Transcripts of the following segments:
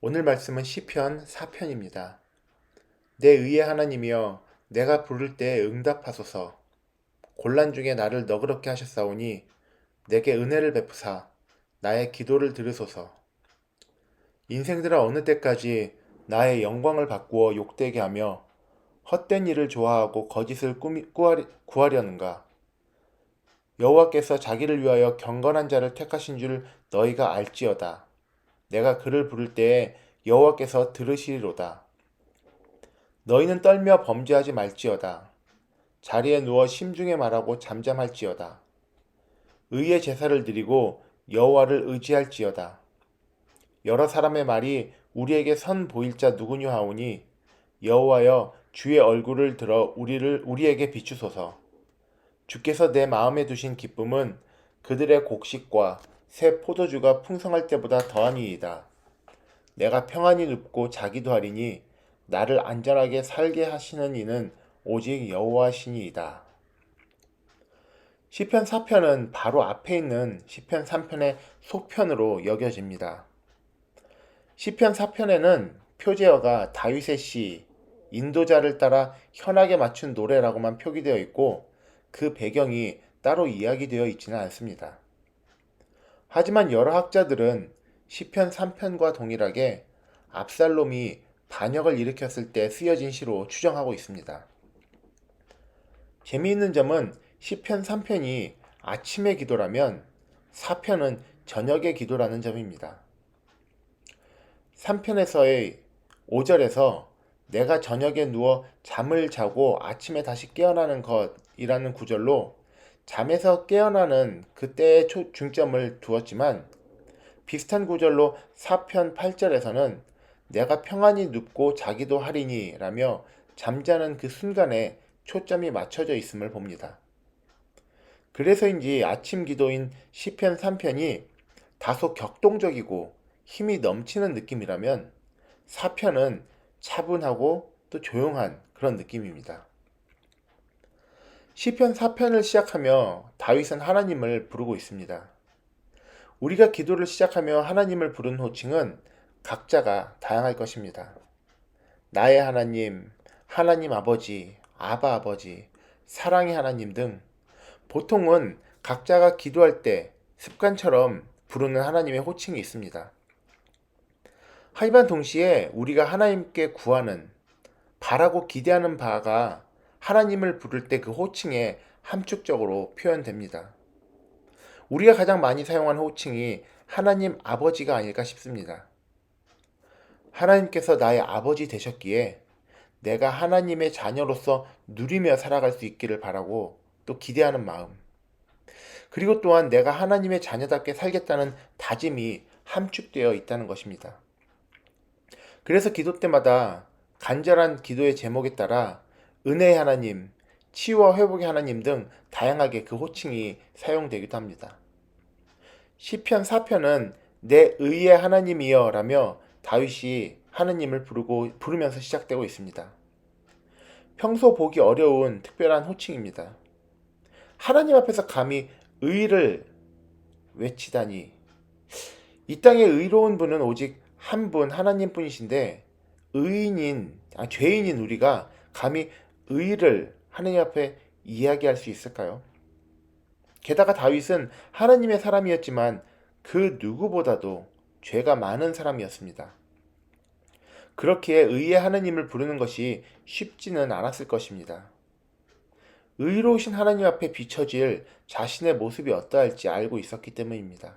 오늘 말씀은 시편 4편입니다. 내 의의 하나님이여 내가 부를 때에 응답하소서. 곤란 중에 나를 너그럽게 하셨사오니 내게 은혜를 베푸사 나의 기도를 들으소서. 인생들아 어느 때까지 나의 영광을 바꾸어 욕되게 하며 헛된 일을 좋아하고 거짓을 구하려는가? 여호와께서 자기를 위하여 경건한 자를 택하신 줄 너희가 알지어다. 내가 그를 부를 때에 여호와께서 들으시리로다. 너희는 떨며 범죄하지 말지어다. 자리에 누워 심중에 말하고 잠잠할지어다. 의의 제사를 드리고 여호와를 의지할지어다. 여러 사람의 말이 우리에게 선 보일 자 누구냐 하오니 여호와여 주의 얼굴을 들어 우리에게 비추소서. 주께서 내 마음에 두신 기쁨은 그들의 곡식과 새 포도주가 풍성할 때보다 더하니이다. 내가 평안히 눕고 자기도 하리니 나를 안전하게 살게 하시는 이는 오직 여호와시니이다. 시편 4편은 바로 앞에 있는 시편 3편의 속편으로 여겨집니다. 시편 4편에는 표제어가 다윗의 시, 인도자를 따라 현악에 맞춘 노래라고만 표기되어 있고 그 배경이 따로 이야기되어 있지는 않습니다. 하지만 여러 학자들은 시편 3편과 동일하게 압살롬이 반역을 일으켰을 때 쓰여진 시로 추정하고 있습니다. 재미있는 점은 시편 3편이 아침의 기도라면 4편은 저녁의 기도라는 점입니다. 3편에서의 5절에서 내가 저녁에 누워 잠을 자고 아침에 다시 깨어나는 것이라는 구절로 잠에서 깨어나는 그때의 중점을 두었지만 비슷한 구절로 4편 8절에서는 내가 평안히 눕고 자기도 하리니 라며 잠자는 그 순간에 초점이 맞춰져 있음을 봅니다. 그래서인지 아침 기도인 시편 3편이 다소 격동적이고 힘이 넘치는 느낌이라면 4편은 차분하고 또 조용한 그런 느낌입니다. 시편 4편을 시작하며 다윗은 하나님을 부르고 있습니다. 우리가 기도를 시작하며 하나님을 부르는 호칭은 각자가 다양할 것입니다. 나의 하나님, 하나님 아버지, 아바 아버지, 사랑의 하나님 등 보통은 각자가 기도할 때 습관처럼 부르는 하나님의 호칭이 있습니다. 하지만 동시에 우리가 하나님께 구하는, 바라고 기대하는 바가 하나님을 부를 때 그 호칭에 함축적으로 표현됩니다. 우리가 가장 많이 사용하는 호칭이 하나님 아버지가 아닐까 싶습니다. 하나님께서 나의 아버지 되셨기에 내가 하나님의 자녀로서 누리며 살아갈 수 있기를 바라고 또 기대하는 마음, 그리고 또한 내가 하나님의 자녀답게 살겠다는 다짐이 함축되어 있다는 것입니다. 그래서 기도 때마다 간절한 기도의 제목에 따라 은혜의 하나님, 치유와 회복의 하나님 등 다양하게 그 호칭이 사용되기도 합니다. 시편 4편은 내 의의 하나님이여 라며 다윗이 하느님을 부르면서 시작되고 있습니다. 평소 보기 어려운 특별한 호칭입니다. 하나님 앞에서 감히 의를 외치다니. 이 땅에 의로운 분은 오직 한 분 하나님 뿐이신데 죄인인 우리가 감히 의를 하느님 앞에 이야기할 수 있을까요? 게다가 다윗은 하나님의 사람이었지만 그 누구보다도 죄가 많은 사람이었습니다. 그렇기에 의의 하나님을 부르는 것이 쉽지는 않았을 것입니다. 의로우신 하나님 앞에 비춰질 자신의 모습이 어떠할지 알고 있었기 때문입니다.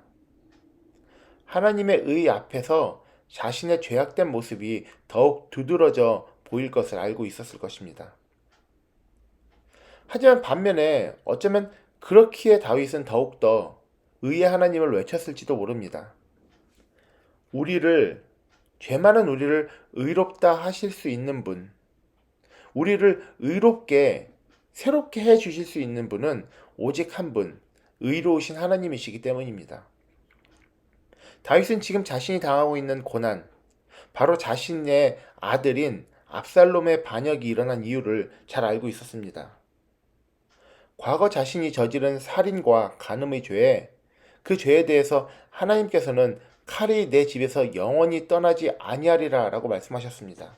하나님의 의 앞에서 자신의 죄악된 모습이 더욱 두드러져 보일 것을 알고 있었을 것입니다. 하지만 반면에 어쩌면 그렇기에 다윗은 더욱더 의의 하나님을 외쳤을지도 모릅니다. 죄 많은 우리를 의롭다 하실 수 있는 분, 우리를 의롭게 새롭게 해 주실 수 있는 분은 오직 한 분, 의로우신 하나님이시기 때문입니다. 다윗은 지금 자신이 당하고 있는 고난, 바로 자신의 아들인 압살롬의 반역이 일어난 이유를 잘 알고 있었습니다. 과거 자신이 저지른 살인과 간음의 죄에 그 죄에 대해서 하나님께서는 칼이 내 집에서 영원히 떠나지 아니하리라 라고 말씀하셨습니다.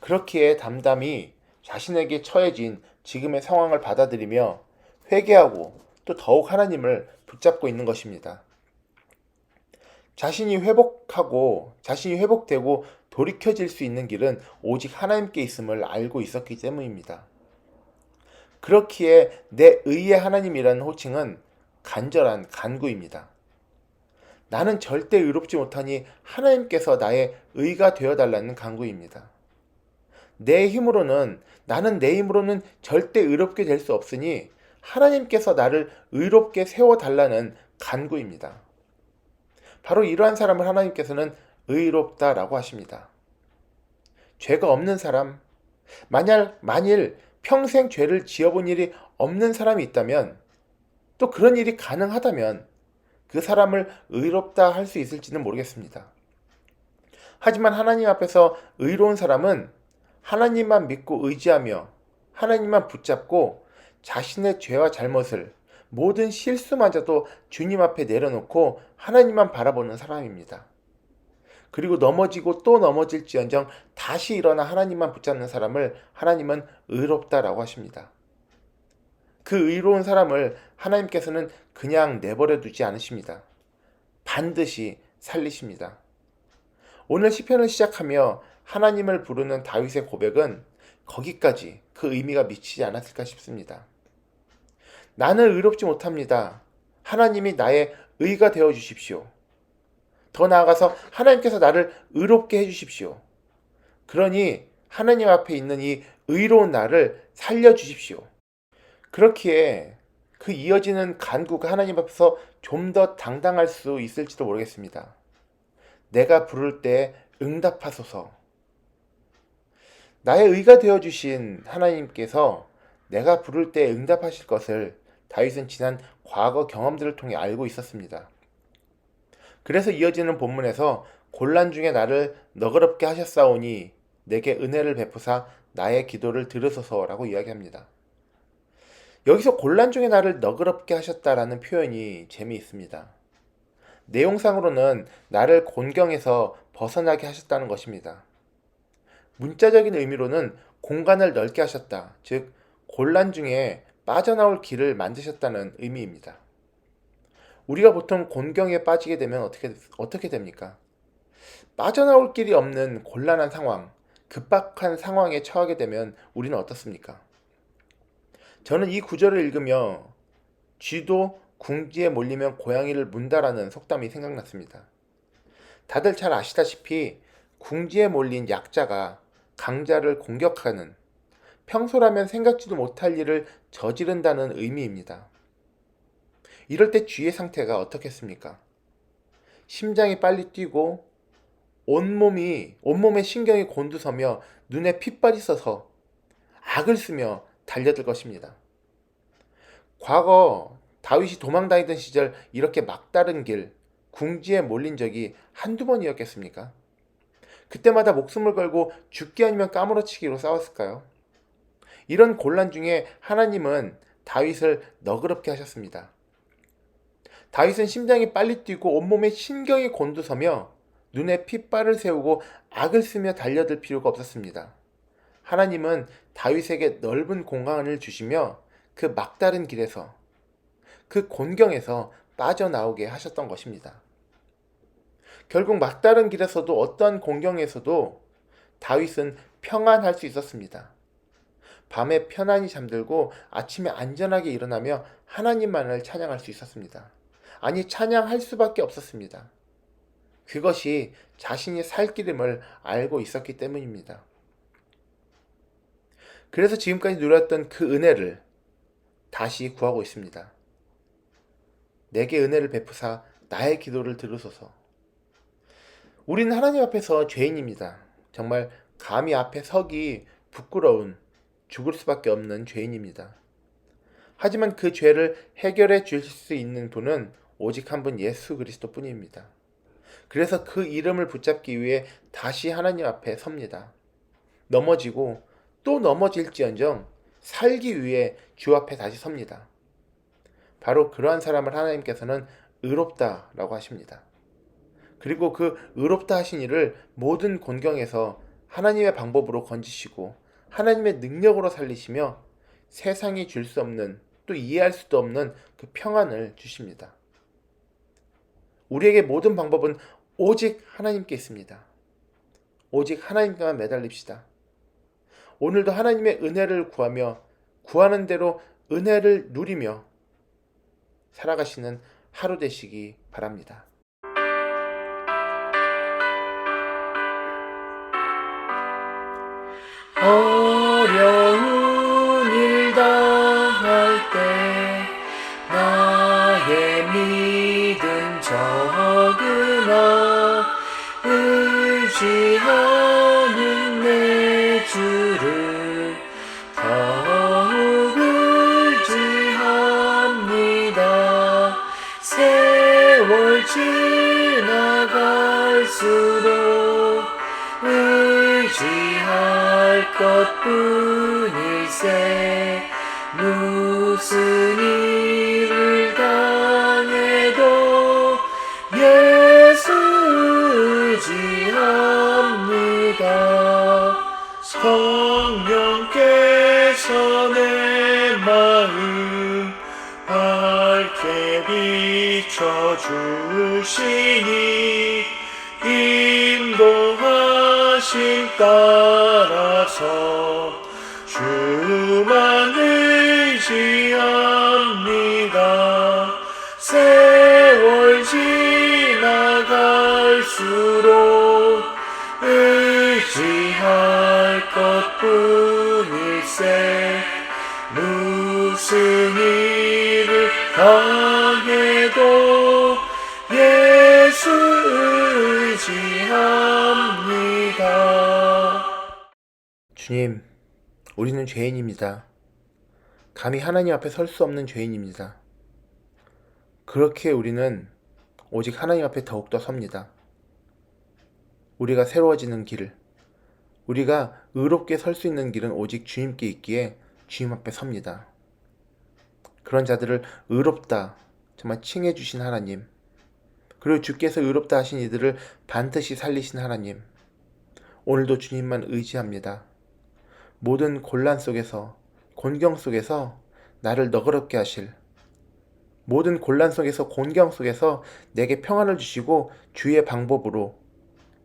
그렇기에 담담히 자신에게 처해진 지금의 상황을 받아들이며 회개하고 또 더욱 하나님을 붙잡고 있는 것입니다. 자신이 회복되고 돌이켜질 수 있는 길은 오직 하나님께 있음을 알고 있었기 때문입니다. 그렇기에 내 의의 하나님이라는 호칭은 간절한 간구입니다. 나는 절대 의롭지 못하니 하나님께서 나의 의가 되어달라는 간구입니다. 나는 내 힘으로는 절대 의롭게 될 수 없으니 하나님께서 나를 의롭게 세워달라는 간구입니다. 바로 이러한 사람을 하나님께서는 의롭다라고 하십니다. 죄가 없는 사람, 만일 평생 죄를 지어본 일이 없는 사람이 있다면, 또 그런 일이 가능하다면 그 사람을 의롭다 할 수 있을지는 모르겠습니다. 하지만 하나님 앞에서 의로운 사람은 하나님만 믿고 의지하며 하나님만 붙잡고 자신의 죄와 잘못을, 모든 실수마저도 주님 앞에 내려놓고 하나님만 바라보는 사람입니다. 그리고 넘어지고 또 넘어질지언정 다시 일어나 하나님만 붙잡는 사람을 하나님은 의롭다라고 하십니다. 그 의로운 사람을 하나님께서는 그냥 내버려 두지 않으십니다. 반드시 살리십니다. 오늘 시편을 시작하며 하나님을 부르는 다윗의 고백은 거기까지 그 의미가 미치지 않았을까 싶습니다. 나는 의롭지 못합니다. 하나님이 나의 의가 되어 주십시오. 더 나아가서 하나님께서 나를 의롭게 해주십시오. 그러니 하나님 앞에 있는 이 의로운 나를 살려주십시오. 그렇기에 그 이어지는 간구가 하나님 앞에서 좀 더 당당할 수 있을지도 모르겠습니다. 내가 부를 때 응답하소서. 나의 의가 되어주신 하나님께서 내가 부를 때 응답하실 것을 다윗은 지난 과거 경험들을 통해 알고 있었습니다. 그래서 이어지는 본문에서 곤란 중에 나를 너그럽게 하셨사오니 내게 은혜를 베푸사 나의 기도를 들으소서라고 이야기합니다. 여기서 곤란 중에 나를 너그럽게 하셨다라는 표현이 재미있습니다. 내용상으로는 나를 곤경에서 벗어나게 하셨다는 것입니다. 문자적인 의미로는 공간을 넓게 하셨다, 즉 곤란 중에 빠져나올 길을 만드셨다는 의미입니다. 우리가 보통 곤경에 빠지게 되면 어떻게 됩니까? 빠져나올 길이 없는 곤란한 상황, 급박한 상황에 처하게 되면 우리는 어떻습니까? 저는 이 구절을 읽으며 쥐도 궁지에 몰리면 고양이를 문다라는 속담이 생각났습니다. 다들 잘 아시다시피 궁지에 몰린 약자가 강자를 공격하는, 평소라면 생각지도 못할 일을 저지른다는 의미입니다. 이럴 때 쥐의 상태가 어떻겠습니까? 심장이 빨리 뛰고 온몸에 신경이 곤두서며 눈에 핏발이 서서 악을 쓰며 달려들 것입니다. 과거 다윗이 도망다니던 시절 이렇게 막다른 길, 궁지에 몰린 적이 한두 번이었겠습니까? 그때마다 목숨을 걸고 죽기 아니면 까무러치기로 싸웠을까요? 이런 곤란 중에 하나님은 다윗을 너그럽게 하셨습니다. 다윗은 심장이 빨리 뛰고 온몸에 신경이 곤두서며 눈에 핏발을 세우고 악을 쓰며 달려들 필요가 없었습니다. 하나님은 다윗에게 넓은 공간을 주시며 그 막다른 길에서, 그 곤경에서 빠져나오게 하셨던 것입니다. 결국 막다른 길에서도 어떠한 곤경에서도 다윗은 평안할 수 있었습니다. 밤에 편안히 잠들고 아침에 안전하게 일어나며 하나님만을 찬양할 수 있었습니다. 아니, 찬양할 수밖에 없었습니다. 그것이 자신이 살 길임을 알고 있었기 때문입니다. 그래서 지금까지 누렸던 그 은혜를 다시 구하고 있습니다. 내게 은혜를 베푸사 나의 기도를 들으소서. 우리는 하나님 앞에서 죄인입니다. 정말 감히 앞에 서기 부끄러운, 죽을 수밖에 없는 죄인입니다. 하지만 그 죄를 해결해 주실 수 있는 분은 오직 한 분 예수 그리스도뿐입니다. 그래서 그 이름을 붙잡기 위해 다시 하나님 앞에 섭니다. 넘어지고 또 넘어질지언정 살기 위해 주 앞에 다시 섭니다. 바로 그러한 사람을 하나님께서는 의롭다라고 하십니다. 그리고 그 의롭다 하신 이를 모든 곤경에서 하나님의 방법으로 건지시고 하나님의 능력으로 살리시며 세상이 줄 수 없는, 또 이해할 수도 없는 그 평안을 주십니다. 우리에게 모든 방법은 오직 하나님께 있습니다. 오직 하나님께만 매달립시다. 오늘도 하나님의 은혜를 구하며 구하는 대로 은혜를 누리며 살아가시는 하루 되시기 바랍니다. 어려운 일 당할 때 나의 믿음 적으나 의지하는 내 주를 더욱 의지합니다. 세월 지나갈수록 의지할 것뿐일세. 무슨 일을 당해도 예수 의지합니다. 성령께서 내 마음 밝게 비춰주시니 인도하심 따라서 주만 의지합니다. 세월 지나갈수록 의지할 것뿐일세. 무슨 일을 당해도 예수 의지합니다. 주님, 우리는 죄인입니다. 감히 하나님 앞에 설 수 없는 죄인입니다. 그렇게 우리는 오직 하나님 앞에 더욱더 섭니다. 우리가 새로워지는 길, 우리가 의롭게 설 수 있는 길은 오직 주님께 있기에 주님 앞에 섭니다. 그런 자들을 의롭다 정말 칭해 주신 하나님, 그리고 주께서 의롭다 하신 이들을 반드시 살리신 하나님, 오늘도 주님만 의지합니다. 모든 곤란 속에서, 곤경 속에서 나를 너그럽게 하실, 모든 곤란 속에서, 곤경 속에서 내게 평안을 주시고 주의 방법으로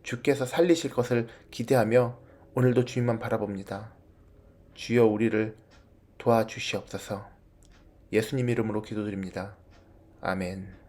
주께서 살리실 것을 기대하며 오늘도 주님만 바라봅니다. 주여 우리를 도와주시옵소서. 예수님 이름으로 기도드립니다. 아멘.